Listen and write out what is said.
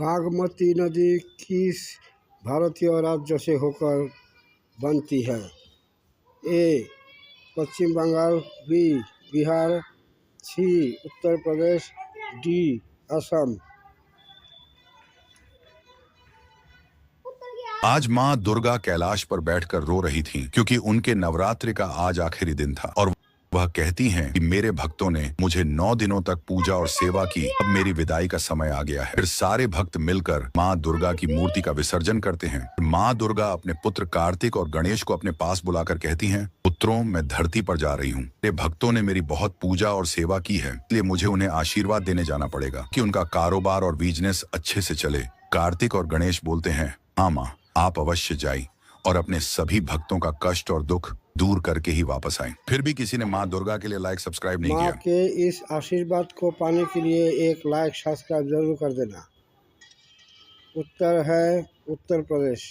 बागमती नदी किस भारतीय राज्य से होकर बनती है? ए पश्चिम बंगाल, बी बिहार, सी उत्तर प्रदेश, डी असम। आज माँ दुर्गा कैलाश पर बैठकर रो रही थीं क्योंकि उनके नवरात्रि का आज आखिरी दिन था और वह कहती हैं कि मेरे भक्तों ने मुझे 9 दिनों तक पूजा और सेवा की, अब मेरी विदाई का समय आ गया है। फिर सारे भक्त मिलकर माँ दुर्गा की मूर्ति का विसर्जन करते हैं। माँ दुर्गा अपने पुत्र कार्तिक और गणेश को अपने पास बुलाकर कहती हैं, पुत्रों, मैं धरती पर जा रही हूँ। मेरे भक्तों ने मेरी बहुत पूजा और सेवा की है, इसलिए मुझे उन्हें आशीर्वाद देने जाना पड़ेगा कि उनका कारोबार और बिजनेस अच्छे से चले। कार्तिक और गणेश बोलते हैं, हाँ माँ, आप अवश्य जाइए और अपने सभी भक्तों का कष्ट और दुख दूर करके ही वापस आए। फिर भी किसी ने माँ दुर्गा के लिए लाइक सब्सक्राइब नहीं किया। माँ के इस आशीर्वाद को पाने के लिए एक लाइक सब्सक्राइब जरूर कर देना। उत्तर है उत्तर प्रदेश।